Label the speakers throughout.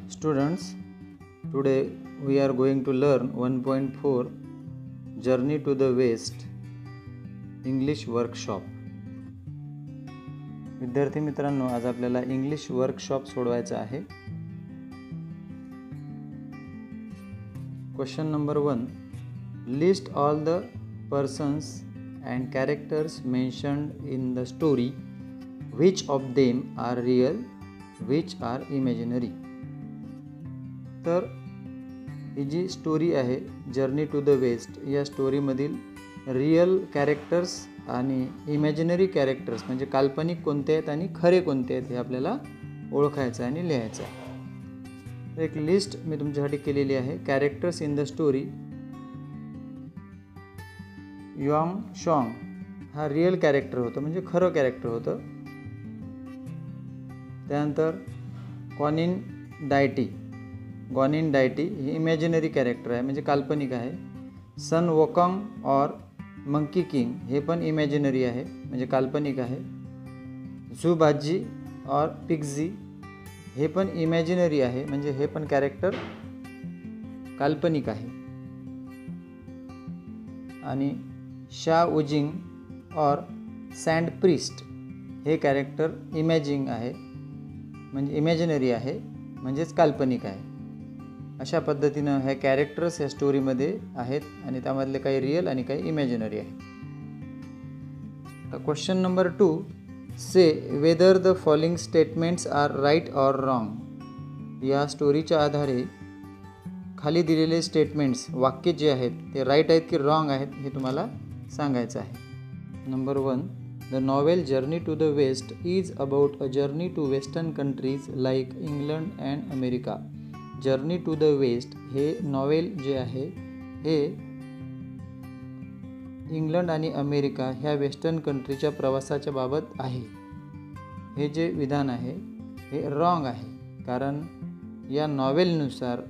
Speaker 1: Students, today we are going to learn 1.4 Journey to the West English Workshop. विद्यार्थी मित्रांनो, आज आपल्याला English workshop सोडवायचा आहे. Question number 1. List all the persons and characters mentioned in the story. Which of them are real, which are imaginary? तर ही जी story आहे journey to the waste, या स्टोरीमधील real characters आणि इमॅजिनरी कॅरेक्टर्स म्हणजे काल्पनिक कोणते आहेत आणि खरे कोणते आहेत हे आपल्याला ओळखायचं आणि लिहायचं आहे. एक लिस्ट मी तुमच्यासाठी केलेली आहे. Characters in the story. Yuan Chwang हा रियल कॅरेक्टर होतं, म्हणजे खरं कॅरेक्टर होतं. त्यानंतर गॉनिन डायटी ही इमॅजिनरी कॅरेक्टर आहे, म्हणजे काल्पनिक आहे. सन वोकांग और मंकी किंग हे पण इमॅजिनरी आहे, म्हणजे काल्पनिक आहे. झू बाजी और पिग्झी हे पण इमॅजिनरी आहे, म्हणजे हे पण कॅरेक्टर काल्पनिक आहे. आणि शा उजिंग और सँड प्रिस्ट हे कॅरेक्टर इमॅजिनरी आहे, म्हणजेच काल्पनिक आहे. अशा पद्धतीनं हे कॅरेक्टर्स या स्टोरीमध्ये आहेत आणि त्यामधले काही रिअल आणि काही इमॅजिनरी आहे. Question number 2. Say whether the following statements are right or wrong. या स्टोरीच्या आधारे खाली दिलेले स्टेटमेंट्स, वाक्य जे आहेत ते राईट आहेत की रॉंग आहेत हे तुम्हाला सांगायचं आहे. Number 1. The novel journey to the west is about a journey to western countries like England and America. Journey to the west हे नॉवेल जे आहे हे इंग्लंड आणि अमेरिका ह्या वेस्टर्न कंट्रीच्या प्रवासाच्या बाबत आहे. हे जे विधान आहे हे रॉंग आहे, कारण या नॉवेलनुसार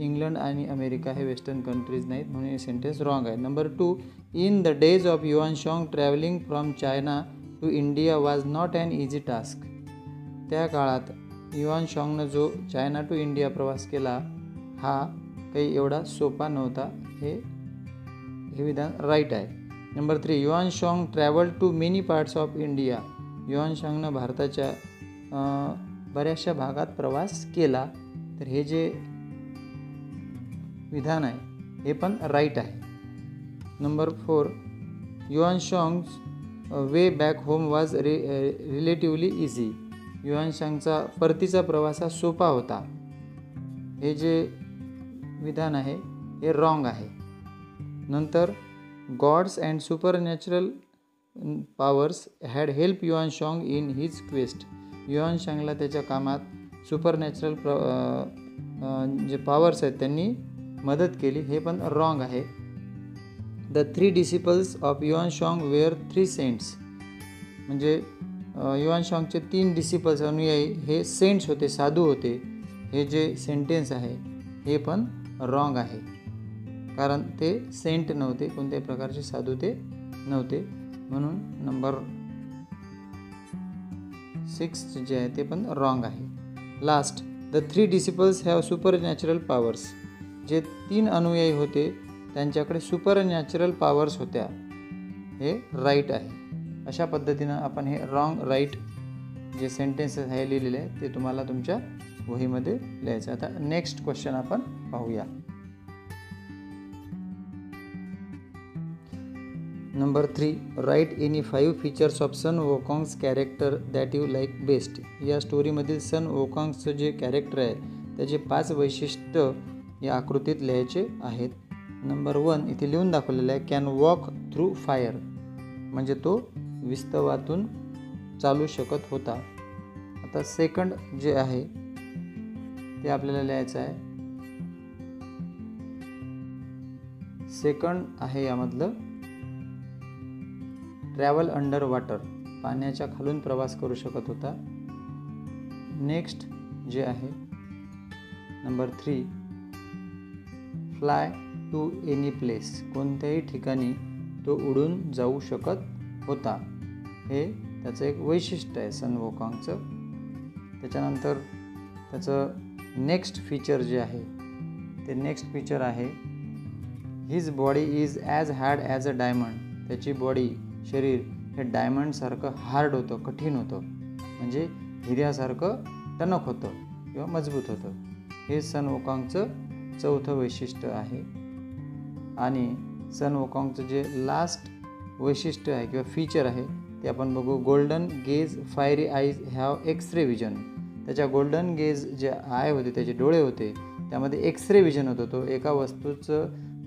Speaker 1: इंग्लंड आणि अमेरिका हे वेस्टर्न कंट्रीज नाहीत, म्हणून हे सेंटेन्स रॉंग आहे. Number 2. In the days of Yuan Chwang travelling from China to India was not an easy task. त्या काळात युआन शॉंगनं जो चायना टू इंडिया प्रवास केला हा काही एवढा सोपा नव्हता. हे विधान राईट आहे. Number 3. Yuan Chwang travelled to many parts of India. Yuan शॉंगनं भारताच्या बऱ्याचशा भागात प्रवास केला, तर हे जे विधान आहे हे पण राईट आहे. Number 4. Yuan Chwang's way back home was relatively easy. Yuan शॉंगचा परतीचा प्रवास हा सोपा होता. हे जे विधान आहे हे रॉंग आहे. नंतर gods and supernatural powers had help Yuan Chwang in his quest. Yuan शॉंगला त्याच्या कामात सुपरनॅचरल जे पॉवर्स आहेत त्यांनी मदत केली, हे पण रॉंग आहे. The 3 disciples of Yuan Chwang were 3 saints. म्हणजे युआन शॉंगचे 3 डिसिपल्स अनुयायी हे सेंट्स होते, साधू होते. हे जे सेंटेन्स आहे हे पण रॉंग आहे, कारण ते सेंट नव्हते, कोणत्याही प्रकारचे साधू ते नव्हते. म्हणून नंबर 6 जे आहे ते पण रॉंग आहे. Last. The 3 disciples have supernatural powers. जे 3 अनुयायी होते त्यांच्याकडे सुपरनॅचरल पॉवर्स होत्या, हे राईट आहे. अशा पद्धतीनं आपण हे रॉंग राईट जे सेंटेन्सेस आहे लिहिलेले आहे ते तुम्हाला तुमच्या वहीमध्ये लिहायचं. आता नेक्स्ट क्वेश्चन आपण पाहूया. Number 3. Write any 5 features of Sun Wukong's character that you like best. या स्टोरीमधील सन वोकांगचं जे कॅरेक्टर आहे त्याचे 5 वैशिष्ट्य या आकृतीत लिहायचे आहेत. नंबर 1 इथे लिहून दाखवलेलं आहे. कॅन वॉक थ्रू फायर, म्हणजे तो विस्तवातून चालू शकत होता. आता सेकंड जे आहे ते आपल्याला लिहायचं आहे. सेकंड आहे यामधलं ट्रॅव्हल अंडर वॉटर, पाण्याच्या खालून प्रवास करू शकत होता. नेक्स्ट जे आहे number 3 fly to any place, कोणत्याही ठिकाणी तो उडून जाऊ शकत होता. हे त्याचं एक वैशिष्ट्य आहे सन वोकांगचं. त्याच्यानंतर त्याचं नेक्स्ट फीचर जे आहे ते नेक्स्ट फीचर आहे his body is as hard as a diamond. त्याची बॉडी, शरीर हे डायमंडसारखं हार्ड होतं, कठीण होतं, म्हणजे हिऱ्यासारखं टणक होतं किंवा मजबूत होतं. हे सन वोकांगचं चौथं वैशिष्ट्य आहे. आणि सन वोकांगचं जे लास्ट वैशिष्ट्य आहे किंवा फीचर आहे ते आपण बघू. Golden gaze fiery eyes have X ray vision. त्याच्या गोल्डन गेज जे आय होते, त्याचे डोळे होते, त्यामध्ये एक्स-रे विजन होतं. तो एका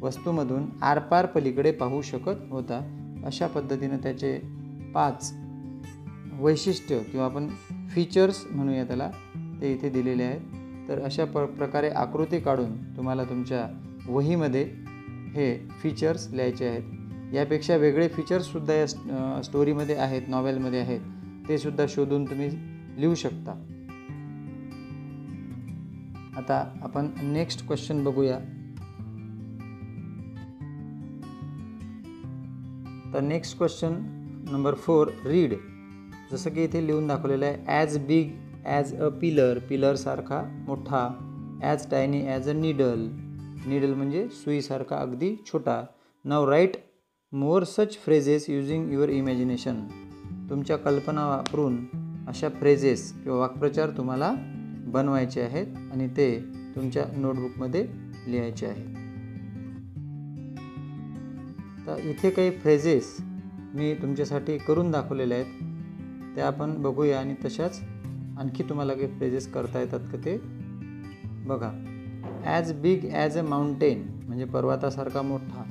Speaker 1: वस्तूमधून आरपार पलीकडे पाहू शकत होता. अशा पद्धतीनं त्याचे 5 वैशिष्ट्य किंवा आपण फीचर्स म्हणूया त्याला, ते इथे दिलेले आहेत. तर अशा प्रकारे आकृती काढून तुम्हाला तुमच्या वहीमध्ये हे फीचर्स लिहायचे आहेत. यापेक्षा वेगळे फीचर्ससुद्धा या स्टोरीमध्ये आहेत, नॉवेलमध्ये आहेत, ते सुद्धा शोधून तुम्ही लिहू शकता. आता आपण नेक्स्ट क्वेश्चन बघूया. तर नेक्स्ट क्वेश्चन नंबर 4, रीड. जसं की इथे लिहून दाखवलेलं आहे, as big as a pillar, पिलरसारखा मोठा, as tiny as a needle, needle म्हणजे सुईसारखा अगदी छोटा. Now write more such phrases using your imagination. तुमच्या कल्पना वापरून अशा फ्रेजेस किंवा वाक्प्रचार तुम्हाला बनवायचे आहेत आणि ते तुमच्या नोटबुकमध्ये लिहायचे आहेत. तर इथे काही फ्रेजेस मी तुमच्यासाठी करून दाखवलेले आहेत, त्या आपण बघूया आणि तशाच आणखी तुम्हाला काही फ्रेजेस करता येतात का ते बघा. ॲज बिग ॲज अ माउंटेन म्हणजे पर्वतासारखा मोठा.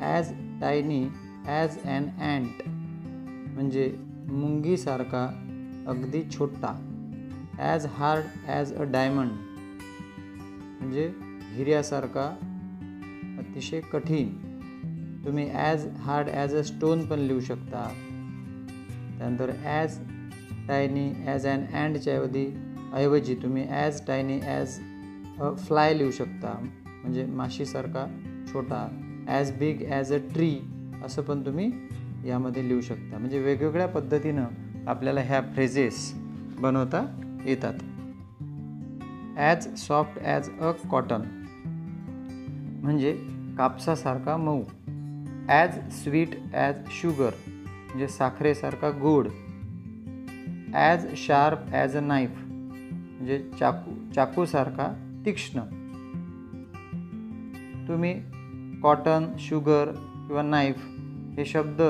Speaker 1: ॲज टायनी ॲज ॲन ॲन्ट म्हणजे मुंगीसारखा अगदी छोटा. As hard as a diamond म्हणजे हिऱ्यासारखा अतिशय कठीण. तुम्ही as hard as a stone पण लिहू शकता. त्यानंतर ॲज टायनी ॲज ॲन ॲन्डच्या ऐवजी तुम्ही ॲज टायनी ॲज अ फ्लाय लिहू शकता, म्हणजे माशीसारखा छोटा. As big as a tree असं पण तुम्ही यामध्ये लिहू शकता. म्हणजे वेगवेगळ्या पद्धतीनं आपल्याला ह्या फ्रेजेस बनवता येतात. As soft as a cotton म्हणजे कापसासारखा मऊ. ॲज स्वीट ॲज शुगर म्हणजे साखरेसारखा गोड. As sharp as a knife म्हणजे चाकूसारखा तीक्ष्ण. तुम्ही कॉटन, शुगर किंवा नाईफ हे शब्द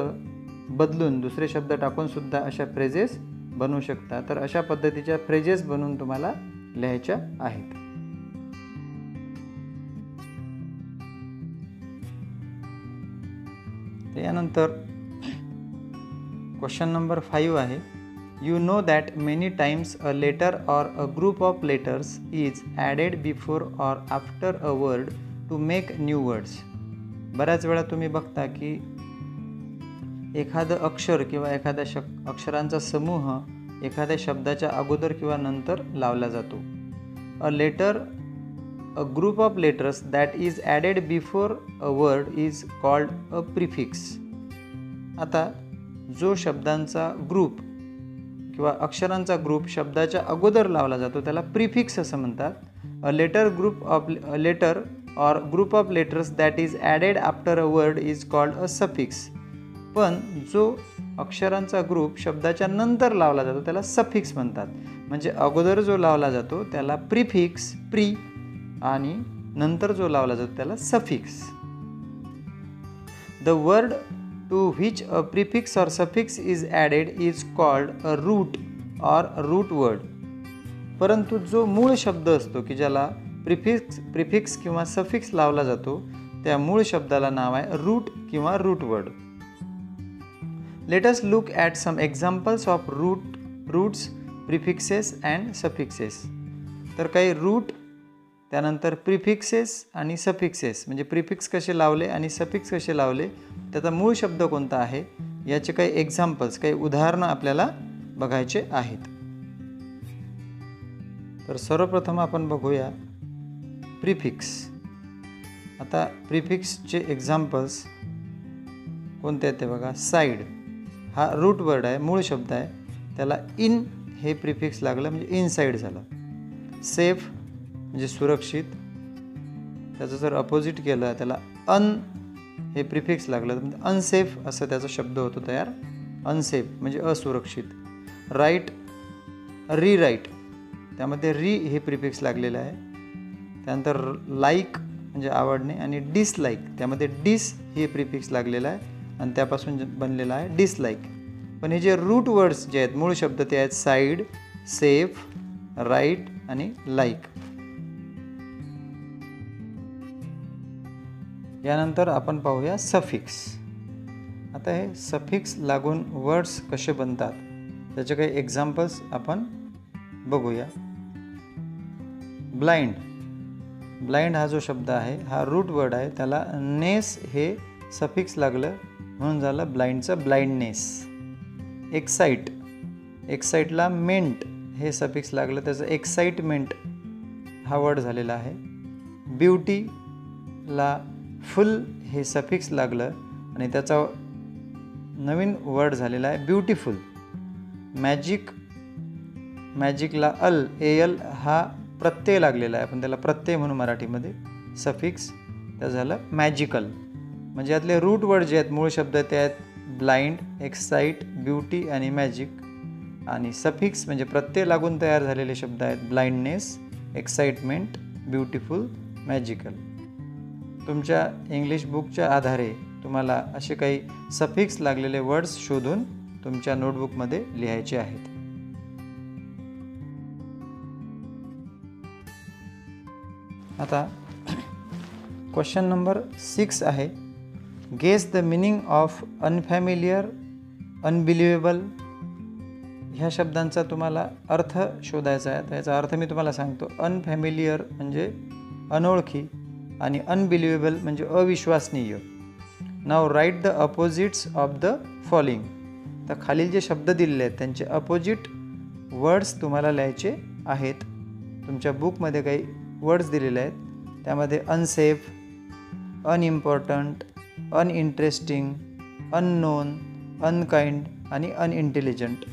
Speaker 1: बदलून दुसरे शब्द टाकून सुद्धा अशा फ्रेजेस बनवू शकता. तर अशा पद्धतीच्या फ्रेजेस बनवून तुम्हाला लिहायच्या आहेत. त्यानंतर क्वेश्चन नंबर 5 आहे, you know that many times a letter or a group of letters is added before or after a word to make new words. बऱ्याच वेळा तुम्ही बघता की एखादं अक्षर किंवा एखाद्या अक्षरांचा समूह एखाद्या शब्दाच्या अगोदर किंवा नंतर लावला जातो. A letter, a group of letters that is added before a word is called a prefix. आता जो शब्दांचा ग्रुप किंवा अक्षरांचा ग्रुप शब्दाच्या अगोदर लावला जातो त्याला प्रिफिक्स असं म्हणतात. A letter or group of letters that is added after a word is called a suffix. पण जो अक्षरांचा ग्रुप शब्दाच्या नंतर लावला जातो त्याला सफिक्स म्हणतात. म्हणजे अगोदर जो लावला जातो त्याला प्रिफिक्स प्री आणि नंतर जो लावला जातो त्याला suffix. The word to which a prefix or suffix is added is called a root or root word. परंतु जो मूळ शब्द असतो की ज्याला प्रिफिक्स किंवा सफिक्स लावला जातो त्या मूळ शब्दाला नाव आहे रूट किंवा root word. Let us look at some examples of roots, prefixes and suffixes. तर काही रूट, त्यानंतर प्रिफिक्सेस आणि सफिक्सेस म्हणजे प्रिफिक्स कसे लावले आणि सफिक्स कसे लावले, त्याचा मूळ शब्द कोणता आहे याचे काही एक्झाम्पल्स, काही उदाहरणं आपल्याला बघायचे आहेत. तर सर्वप्रथम आपण बघूया प्रिफिक्स. आता प्रिफिक्सचे एक्झाम्पल्स कोणते आहेत ते बघा. साईड हा रूट वर्ड आहे, मूळ शब्द आहे, त्याला इन हे प्रिफिक्स लागलं म्हणजे इनसाईड झालं. सेफ म्हणजे सुरक्षित, त्याचं जर अपोजिट केलं त्याला अन हे प्रिफिक्स लागलं तर अनसेफ असं त्याचा शब्द होतो तयार. अनसेफ म्हणजे असुरक्षित. राईट, रीराईट, त्यामध्ये री हे प्रिफिक्स लागलेलं आहे. त्यानंतर लाईक म्हणजे आवडणे आणि डिसलाईक, त्यामध्ये डिस हे प्रिफिक्स लागलेलं आहे आणि त्यापासून बनलेलं आहे डिसलाईक. पण हे जे रूट वर्ड्स जे आहेत, मूळ शब्द ते आहेत साईड, सेफ, राईट आणि लाईक. यानंतर आपण पाहूया सफिक्स. आता हे सफिक्स लागून वर्ड्स कसे बनतात त्याचे काही एक्झाम्पल्स आपण बघूया. ब्लाइंड, ब्लाइंड हा जो शब्द आहे हा रूट वर्ड आहे, त्याला नेस हे सफिक्स लागलं म्हणून झालं ब्लाइंडचं ब्लाइंडनेस. एक्साइट, एक्साइटला मेंट हे सफिक्स लागलं, त्याचं एक्साइटमेंट हा वर्ड झालेला आहे. ब्युटीला फुल हे सफिक्स लागलं आणि त्याचा नवीन वर्ड झालेला आहे ब्युटिफुल. मॅजिक, मॅजिकला अल, एल हा प्रत्यय लागलेला आहे, आपण त्याला प्रत्यय म्हणून मराठीमध्ये, सफिक्स त्या झालं मॅजिकल. म्हणजे यातले रूट वर्ड जे आहेत, मूळ शब्द ते आहेत ब्लाइंड, एक्साइट, ब्युटी आणि मॅजिक. आणि सफिक्स म्हणजे प्रत्यय लागून तयार झालेले शब्द आहेत ब्लाइंडनेस, एक्साइटमेंट, ब्युटिफुल, मॅजिकल. तुमच्या इंग्लिश बुकच्या आधारे तुम्हाला असे काही सफिक्स लागलेले वर्ड्स शोधून तुमच्या नोटबुकमध्ये लिहायचे आहेत. आता क्वेश्चन नंबर 6 आहे, guess the meaning of unfamiliar, unbelievable. ह्या शब्दांचा तुम्हाला अर्थ शोधायचा आहे. त्याचा अर्थ मी तुम्हाला सांगतो. अनफॅमिलियर म्हणजे अनोळखी आणि अनबिलिव्हेबल म्हणजे अविश्वसनीय. Now write the opposites of the following. तर खालील जे शब्द दिलेले आहेत त्यांचे अपोजिट वर्ड्स तुम्हाला लिहायचे आहेत. तुमच्या बुकमध्ये काही वर्ड्स दिलेले आहेत, त्यामध्ये unsafe, unimportant, uninteresting, unknown, unkind आणि अनइंटेलिजंट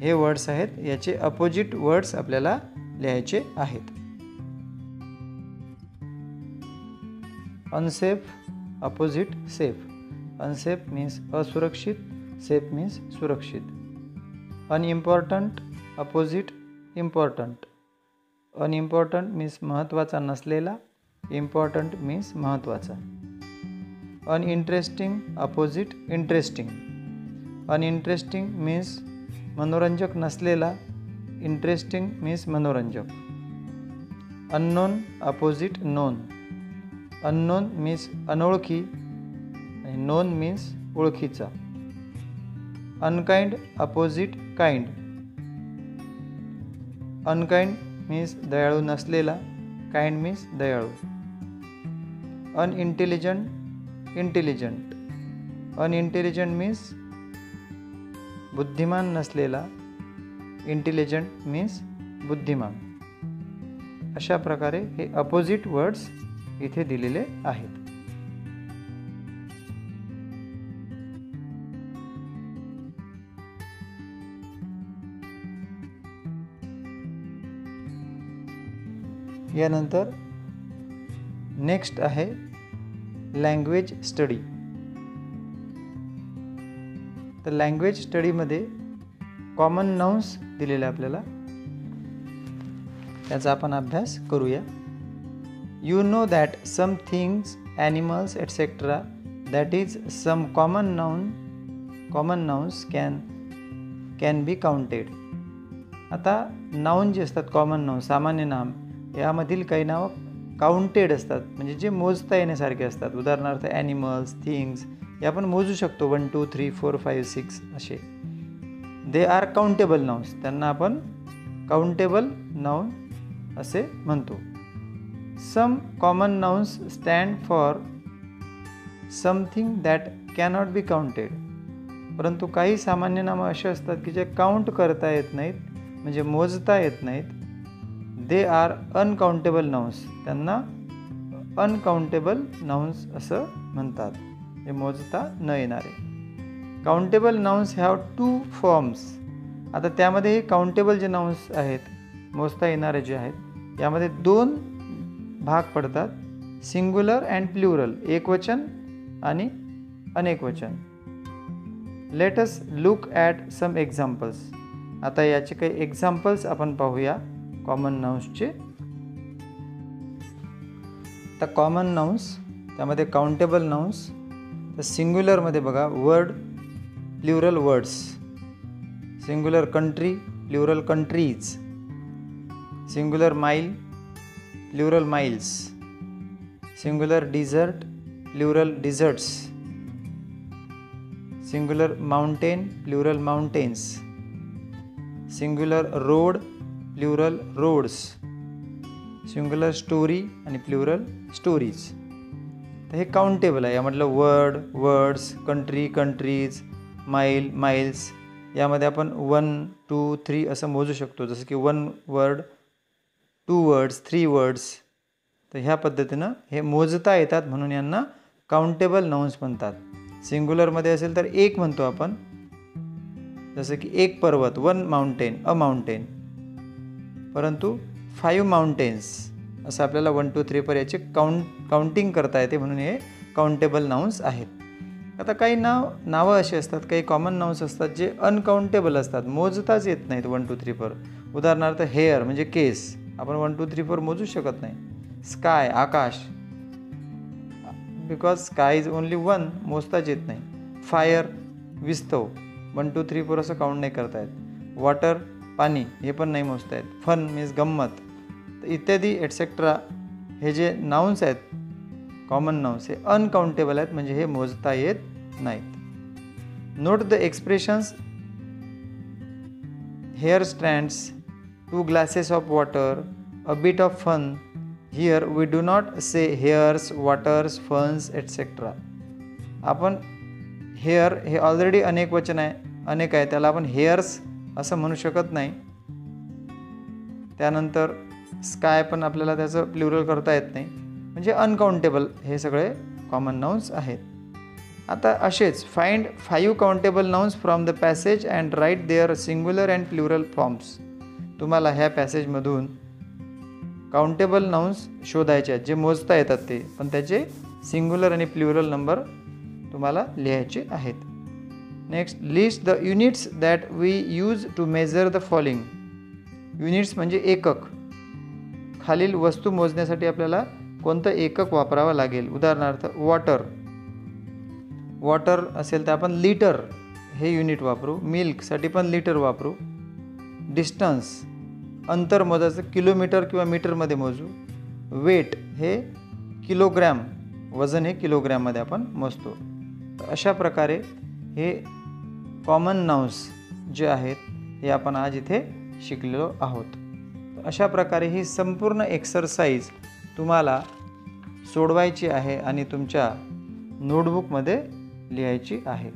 Speaker 1: हे वर्ड्स आहेत. याचे अपोजिट वर्ड्स आपल्याला लिहायचे आहेत. Unsafe opposite safe. Unsafe means असुरक्षित, सेफ मीन्स सुरक्षित. Unimportant opposite important. Unimportant means महत्त्वाचा नसलेला, इम्पॉर्टंट मीन्स महत्त्वाचा. Uninteresting opposite interesting. Uninteresting means मनोरंजक नसलेला, इंटरेस्टिंग मीन्स मनोरंजक. Unknown opposite non. Unknown means अनोळखी आणि नोन मीन्स ओळखीचा. Unkind opposite kind. Unkind means दयाळू नसलेला, काइंड मीन्स दयाळू. अनइंटेलिजंट इंटेलिजंट. अनइंटेलिजंट मीन्स बुद्धिमान नसलेला, इंटेलिजंट मीन्स बुद्धिमान. अशा प्रकारे हे अपोजिट वर्ड्स इथे दिलेले आहेत. यानंतर नेक्स्ट आहे लँग्वेज स्टडी. तर लँग्वेज स्टडीमध्ये कॉमन नाउन्स दिलेले आपल्याला, त्याचा आपण अभ्यास करूया. You know that some things, animals, etc., that is some common nouns can be counted. आता नाउन जे असतात, कॉमन नाउन सामान्य नाम, यामधील काही नाव काउंटेड असतात म्हणजे जे मोजता येण्यासारखे असतात. उदाहरणार्थ ॲनिमल्स, थिंग्स हे आपण मोजू शकतो 1 2 3 4 5 6 असे. दे आर काउंटेबल नाउन्स, त्यांना आपण काउंटेबल नाउन असे म्हणतो. Some common nouns stand for something that cannot be counted. परंतु काही सामान्य नामं अशी असतात की जे काउंट करता येत नाहीत, म्हणजे मोजता येत नाहीत. दे आर अनकाउंटेबल नाउन्स, त्यांना अनकाउंटेबल नाउन्स असं म्हणतात, हे मोजता न येणारे. Countable nouns have 2 forms. आता त्यामध्ये काउंटेबल जे नाउन्स आहेत, मोजता येणारे जे आहेत, यामध्ये 2 भाग पडतात, सिंग्युलर अँड प्लुरल, एकवचन आणि अनेकवचन. Let us look at some examples. आता याचे काही एक्झाम्पल्स आपण पाहूया कॉमन नाउन्सचे. तर कॉमन नाउन्स त्यामध्ये काउंटेबल नाउन्स. तर सिंग्युलरमध्ये बघा word, plural words. Singular country, plural countries. Singular mile, plural miles. Singular desert, plural deserts. Singular mountain, plural mountains. Singular road, plural roads. Singular story आणि plural stories. तर हे countable आहे. यामधलं word, words, country, countries, mile, miles यामध्ये आपण 1, 2, 3 असं मोजू शकतो. जसं की 1 वर्ड, 2 वर्ड्स, 3 वर्ड्स. तर ह्या पद्धतीनं हे मोजता येतात म्हणून यांना काउंटेबल नाउन्स म्हणतात. सिंग्युलरमध्ये असेल तर एक म्हणतो आपण, जसं की एक पर्वत, 1 माउंटेन, अ माउंटेन. परंतु 5 माउंटेन्स असं आपल्याला 1, 2, 3 पर याचे काउंटिंग करता येते म्हणून हे काउंटेबल नाउन्स आहेत. आता काही नावं अशी असतात, काही कॉमन नाउन्स असतात जे अनकाउंटेबल असतात, मोजताच येत नाहीत 1, 2, 3 पर. उदाहरणार्थ हेअर म्हणजे केस, आपण 1, 2, 3 पर मोजू शकत नाही. Sky Akash, because sky is only 1, मोजताच येत नाही. फायर विस्तव, 1, 2, 3 पर असं काउंट नाही करता येत. वॉटर पाणी, हे पण नाही मोजता येत. फन मीन्स गंमत इत्यादी एटसेट्रा. हे जे नाउन्स आहेत कॉमन नाउन्स हे अनकाउंटेबल आहेत, म्हणजे हे मोजता येत नाहीत. Note the expressions hair strands, 2 glasses of water, a bit of fun. Here we do not say hairs, waters, funs etcetera. आपण हेअर हे ऑलरेडी अनेक वचन आहे, अनेक आहे, त्याला आपण हेअर्स असं म्हणू शकत नाही. त्यानंतर स्काय पण आपल्याला त्याचं प्लुरल करता येत नाही, म्हणजे अनकाउंटेबल हे सगळे कॉमन नाउन्स आहेत. आता असेच find 5 countable nouns from the passage and write their singular and plural forms. तुम्हाला ह्या पॅसेजमधून काउंटेबल नाउन्स शोधायचे आहेत जे मोजता येतात ते, पण त्याचे सिंग्युलर आणि प्लुरल नंबर तुम्हाला लिहायचे आहेत. Next, list the units that we use to measure the following. Units म्हणजे एकक. खालील वस्तू मोजण्यासाठी आपल्याला कोणतं एकक वापरावं लागेल. उदाहरणार्थ वॉटर, वॉटर असेल तर आपण लिटर हे युनिट वापरू. मिल्कसाठी पण लिटर वापरू. डिस्टन्स अंतर मोजायचं किलोमीटर किंवा मीटरमध्ये मोजू. वेट हे किलोग्रॅम, वजन हे किलोग्रॅममध्ये आपण मोजतो. अशा प्रकारे हे कॉमन नाउन्स जे आहेत हे आपण आज इथे शिकलेलो आहोत. अशा प्रकारे ही संपूर्ण एक्सरसाइज तुम्हाला सोडवायची आहे आणि तुमच्या नोटबुकमध्ये लिहायची आहे.